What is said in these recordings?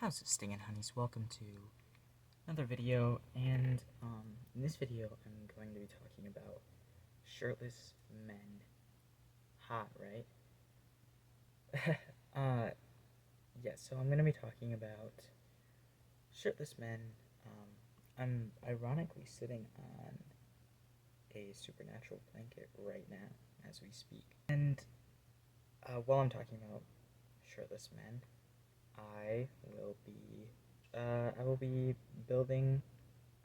How's it, stingin' honeys? Welcome to another video, and in this video I'm going to be talking about shirtless men. Hot, right? Yeah, so I'm going to be talking about shirtless men. I'm ironically sitting on a supernatural blanket right now as we speak. And while I'm talking about shirtless men, I will be building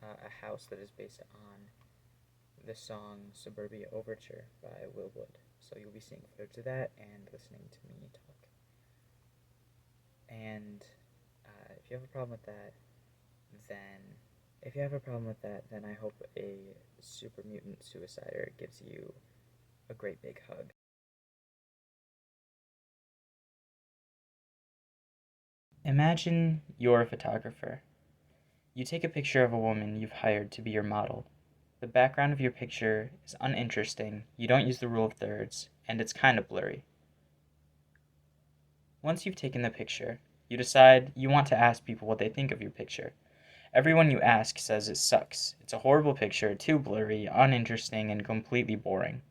a house that is based on the song Suburbia Overture by Will Wood. So you'll be seeing footage of that and listening to me talk. And if you have a problem with that, then I hope a super mutant suicider gives you a great big hug. Imagine you're a photographer. You take a picture of a woman you've hired to be your model. The background of your picture is uninteresting, you don't use the rule of thirds, and it's kind of blurry. Once you've taken the picture, you decide you want to ask people what they think of your picture. Everyone you ask says it sucks. It's a horrible picture, too blurry, uninteresting, and completely boring.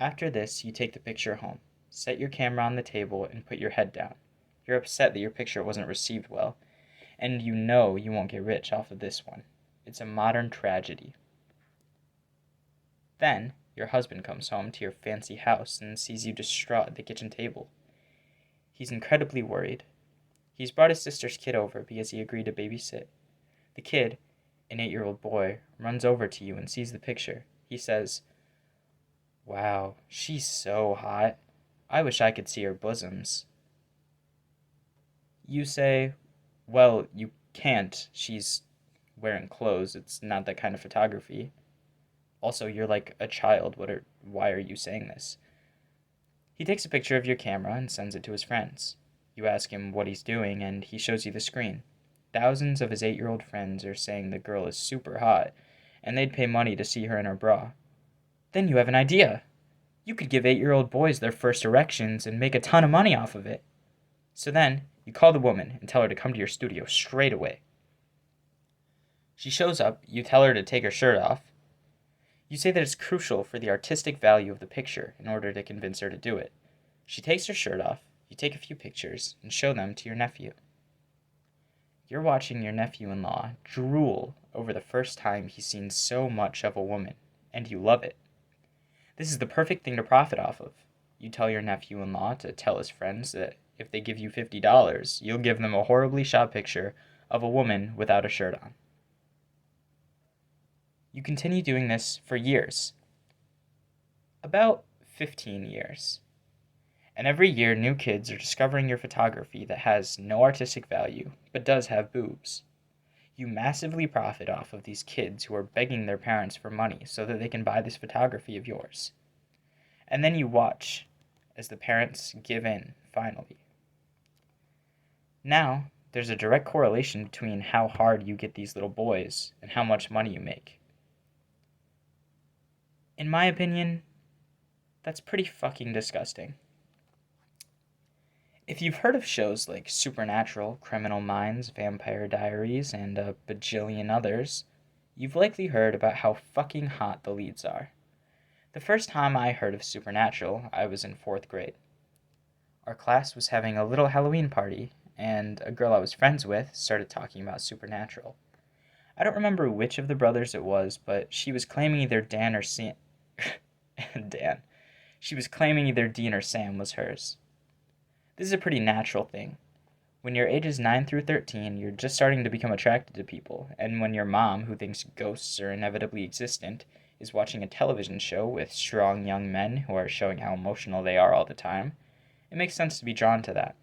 After this, you take the picture home, set your camera on the table, and put your head down. You're upset that your picture wasn't received well, and you know you won't get rich off of this one. It's a modern tragedy. Then, your husband comes home to your fancy house and sees you distraught at the kitchen table. He's incredibly worried. He's brought his sister's kid over because he agreed to babysit. The kid, an 8-year-old boy, runs over to you and sees the picture. He says, "Wow, she's so hot. I wish I could see her bosoms." You say, "Well, you can't. She's wearing clothes. It's not that kind of photography. Also, you're like a child. Why are you saying this?" He takes a picture of your camera and sends it to his friends. You ask him what he's doing, and he shows you the screen. Thousands of his 8-year-old friends are saying the girl is super hot, and they'd pay money to see her in her bra. Then you have an idea. You could give 8-year-old boys their first erections and make a ton of money off of it. So then, you call the woman and tell her to come to your studio straight away. She shows up, you tell her to take her shirt off. You say that it's crucial for the artistic value of the picture in order to convince her to do it. She takes her shirt off, you take a few pictures, and show them to your nephew. You're watching your nephew-in-law drool over the first time he's seen so much of a woman, and you love it. This is the perfect thing to profit off of. You tell your nephew-in-law to tell his friends that if they give you $50, you'll give them a horribly shot picture of a woman without a shirt on. You continue doing this for years. About 15 years. And every year new kids are discovering your photography that has no artistic value, but does have boobs. You massively profit off of these kids who are begging their parents for money so that they can buy this photography of yours. And then you watch as the parents give in, finally. Now, there's a direct correlation between how hard you get these little boys and how much money you make. In my opinion, that's pretty fucking disgusting. If you've heard of shows like Supernatural, Criminal Minds, Vampire Diaries, and a bajillion others, you've likely heard about how fucking hot the leads are. The first time I heard of Supernatural, I was in 4th grade. Our class was having a little Halloween party, and a girl I was friends with started talking about Supernatural. I don't remember which of the brothers it was, but she was claiming either Dan or Sam. Dan. She was claiming either Dean or Sam was hers. This is a pretty natural thing. When you're ages 9 through 13, you're just starting to become attracted to people, and when your mom, who thinks ghosts are inevitably existent, is watching a television show with strong young men who are showing how emotional they are all the time, it makes sense to be drawn to that.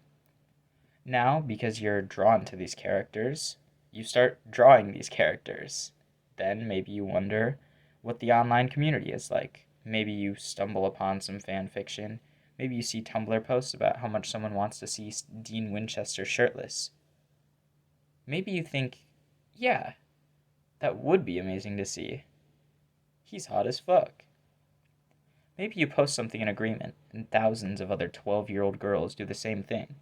Now, because you're drawn to these characters, you start drawing these characters. Then maybe you wonder what the online community is like. Maybe you stumble upon some fan fiction. Maybe you see Tumblr posts about how much someone wants to see Dean Winchester shirtless. Maybe you think, yeah, that would be amazing to see. He's hot as fuck. Maybe you post something in agreement, and thousands of other 12-year-old girls do the same thing.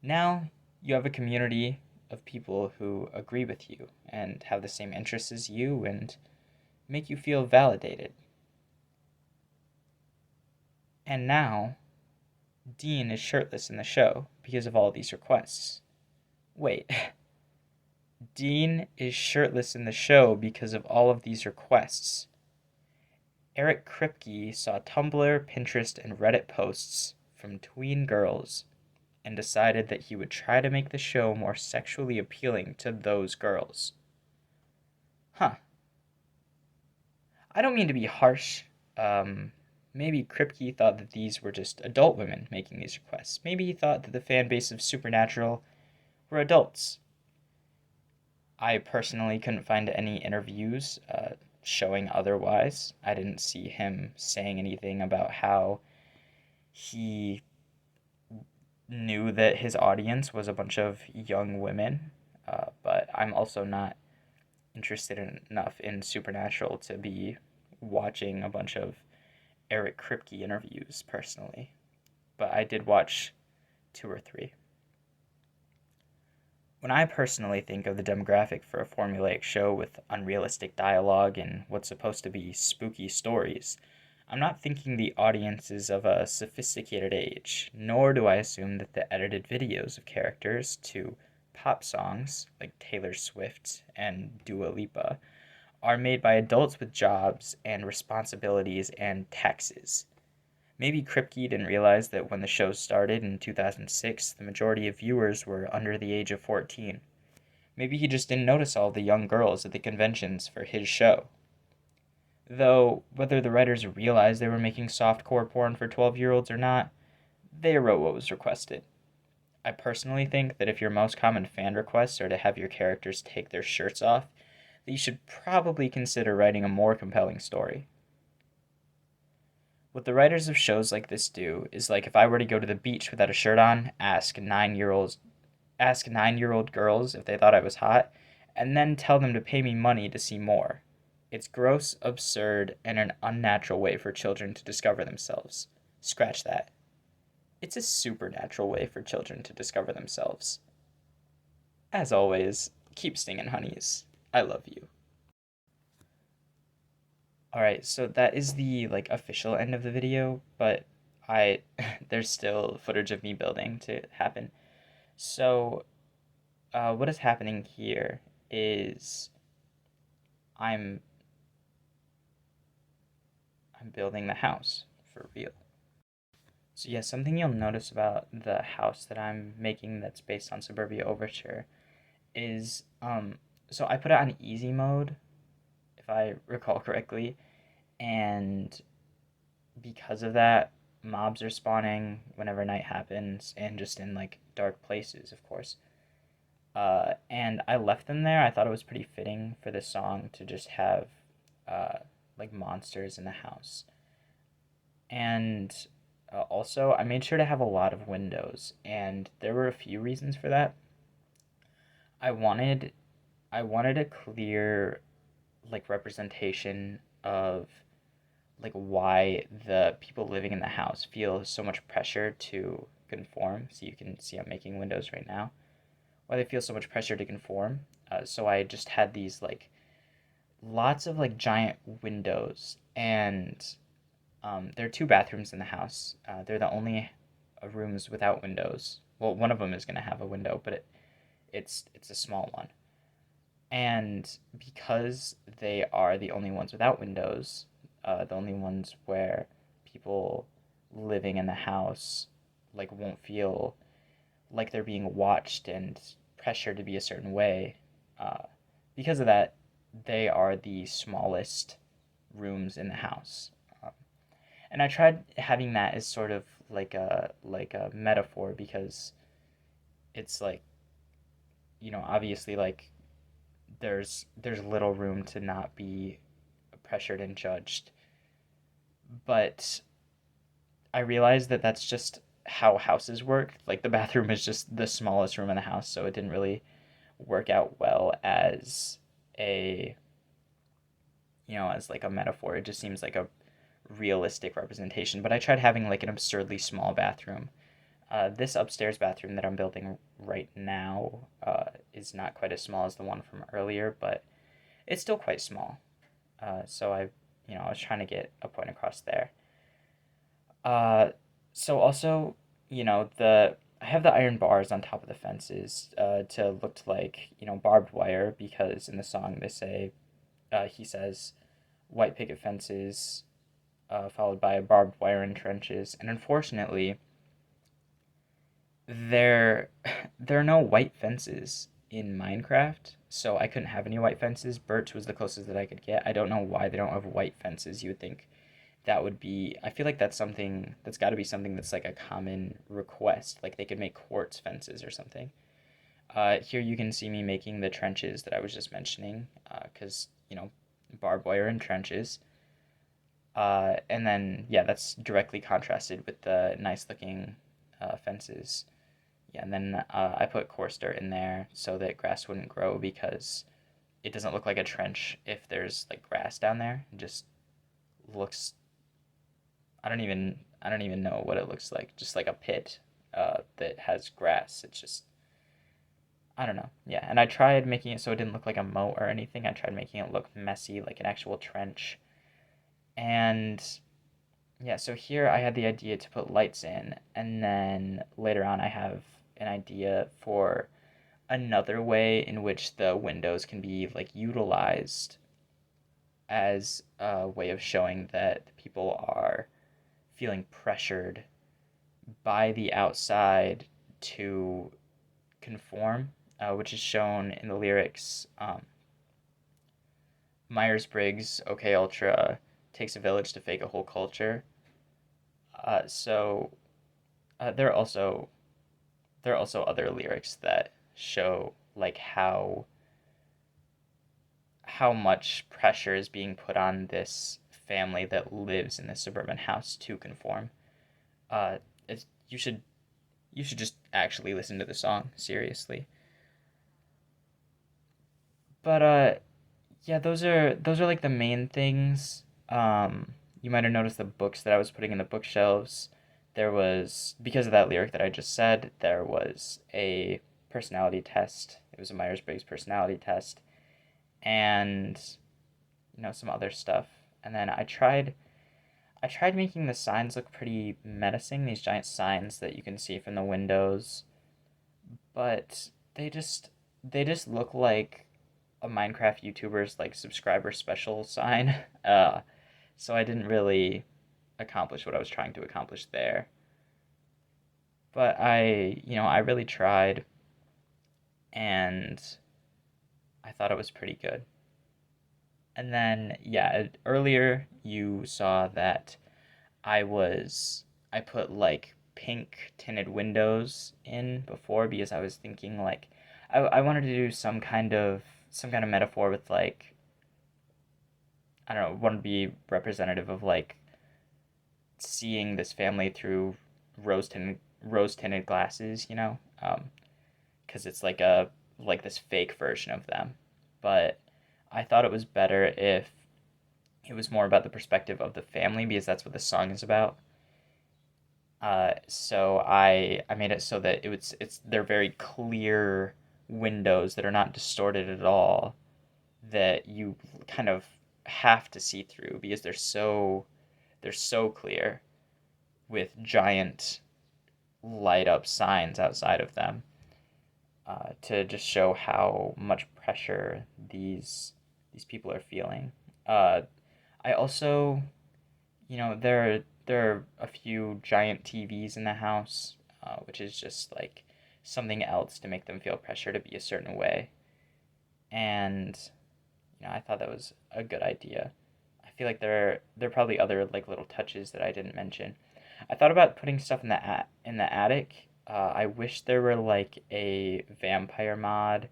Now you have a community of people who agree with you and have the same interests as you and make you feel validated. And now Dean is shirtless in the show because of all these requests. Wait, Dean is shirtless in the show because of all of these requests. Eric Kripke saw Tumblr, Pinterest, and Reddit posts from tween girls and decided that he would try to make the show more sexually appealing to those girls. Huh. I don't mean to be harsh. Maybe Kripke thought that these were just adult women making these requests. Maybe he thought that the fan base of Supernatural were adults. I personally couldn't find any interviews showing otherwise. I didn't see him saying anything about how he knew that his audience was a bunch of young women, but I'm also not interested enough in Supernatural to be watching a bunch of Eric Kripke interviews personally. But I did watch 2 or 3. When I personally think of the demographic for a formulaic show with unrealistic dialogue and what's supposed to be spooky stories, I'm not thinking the audience is of a sophisticated age, nor do I assume that the edited videos of characters to pop songs like Taylor Swift and Dua Lipa are made by adults with jobs and responsibilities and taxes. Maybe Kripke didn't realize that when the show started in 2006, the majority of viewers were under the age of 14. Maybe he just didn't notice all the young girls at the conventions for his show. Though, whether the writers realized they were making softcore porn for 12-year-olds or not, they wrote what was requested. I personally think that if your most common fan requests are to have your characters take their shirts off, that you should probably consider writing a more compelling story. What the writers of shows like this do is like if I were to go to the beach without a shirt on, ask 9-year-old girls if they thought I was hot, and then tell them to pay me money to see more. It's gross, absurd, and an unnatural way for children to discover themselves. Scratch that. It's a supernatural way for children to discover themselves. As always, keep stinging, honeys. I love you. All right, so that is the like official end of the video, but I there's still footage of me building to happen. So, what is happening here is I'm I'm building the house for real. So yeah, something you'll notice about the house that I'm making that's based on Suburbia Overture is so I put it on easy mode if I recall correctly, and because of that, mobs are spawning whenever night happens, and just in like dark places, of course. And I left them there. I thought it was pretty fitting for the song to just have uh, like monsters in the house. And also, I made sure to have a lot of windows, and there were a few reasons for that. I wanted I wanted a clear like representation of like why the people living in the house feel so much pressure to conform. So you can see I'm making windows right now. Why they feel so much pressure to conform. So I just had these like lots of like giant windows, and there are 2 bathrooms in the house. They're the only rooms without windows. Well, one of them is gonna have a window, but it's a small one. And because they are the only ones without windows, the only ones where people living in the house like won't feel like they're being watched and pressured to be a certain way. Uh, because of that, they are the smallest rooms in the house. Um, and I tried having that as sort of like a metaphor because it's like obviously like there's little room to not be pressured and judged, but I realized that that's just how houses work. Like the bathroom is just the smallest room in the house, so it didn't really work out well as a as like a metaphor. It just seems like a realistic representation. But I tried having like an absurdly small bathroom, This upstairs bathroom that I'm building right now is not quite as small as the one from earlier, but it's still quite small. So I was trying to get a point across there. Uh, so also, the I have the iron bars on top of the fences to look like barbed wire because in the song he says white picket fences followed by barbed wire and trenches, and unfortunately there there are no white fences in Minecraft, so I couldn't have any white fences. Birch was the closest that I could get. I don't know why they don't have white fences. You would think that would be, I feel like that's got to be something that's like a common request. Like they could make quartz fences or something. Here you can see me making the trenches that I was just mentioning, because, barbed wire and trenches. And then, yeah, that's directly contrasted with the nice looking fences. Yeah, and then I put coarse dirt in there so that grass wouldn't grow because it doesn't look like a trench if there's like grass down there. It just looks, I don't even know what it looks like. Just like a pit that has grass. It's just, I don't know. Yeah, and I tried making it so it didn't look like a moat or anything. I tried making it look messy, like an actual trench. And yeah, so here I had the idea to put lights in, and then later on I have an idea for another way in which the windows can be like utilized as a way of showing that people are feeling pressured by the outside to conform, which is shown in the lyrics. Myers Briggs, OK Ultra, takes a village to fake a whole culture. So there are also other lyrics that show like how much pressure is being put on this family that lives in this suburban house to conform. Uh, it's, you should just actually listen to the song seriously. But yeah, those are like the main things. You might have noticed the books that I was putting in the bookshelves. There was, because of that lyric that I just said, there was a personality test. It was a Myers Briggs personality test, and some other stuff. And then I tried making the signs look pretty menacing. These giant signs that you can see from the windows, but they just look like a Minecraft YouTuber's like subscriber special sign. So I didn't really accomplish what I was trying to accomplish there. But I really tried, and I thought it was pretty good. And then, yeah, earlier you saw that I was I put like pink tinted windows in before because I was thinking like I wanted to do some kind of metaphor with like I don't know, want to be representative of like seeing this family through rose tinted glasses, because it's like this fake version of them. But I thought it was better if it was more about the perspective of the family because that's what the song is about. So I made it so that they're very clear windows that are not distorted at all that you kind of have to see through because they're so clear with giant light up signs outside of them to just show how much pressure these people are feeling. Uh, I also, there are a few giant TVs in the house, which is just like something else to make them feel pressure to be a certain way. And I thought that was a good idea. I feel like there are probably other like little touches that I didn't mention. I thought about putting stuff in the attic. I wish there were like a vampire mod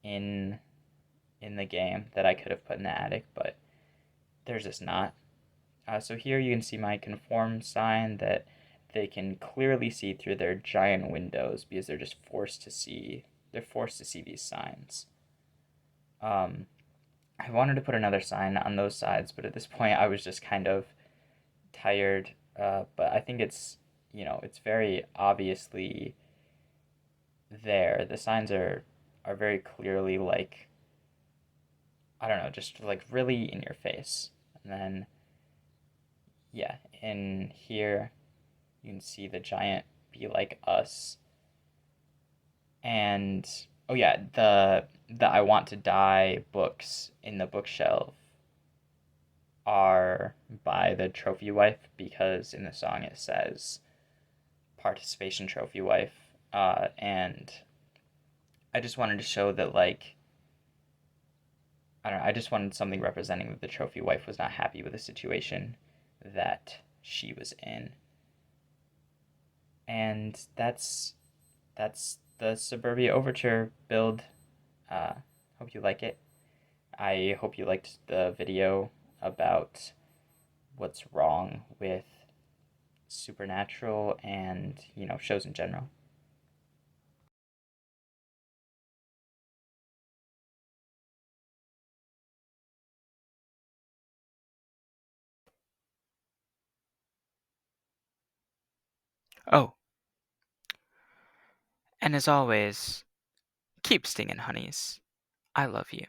in in the game that I could have put in the attic, but there's just not. So here you can see my conform sign that they can clearly see through their giant windows because they're forced to see these signs. Um, I wanted to put another sign on those sides, but at this point I was just kind of tired. But I think it's very obviously there. The signs are very clearly like, I don't know, just like really in your face. And then yeah, in here you can see the giant Be Like Us. And oh yeah, the I Want to Die books in the bookshelf are by the trophy wife, because in the song it says participation trophy wife. And I just wanted to show that, like, I don't know, I just wanted something representing that the trophy wife was not happy with the situation that she was in. And that's the Suburbia Overture build. Uh, Hope you like it. I hope you liked the video about what's wrong with supernatural and, shows in general. Oh, and as always, keep stinging, honeys. I love you.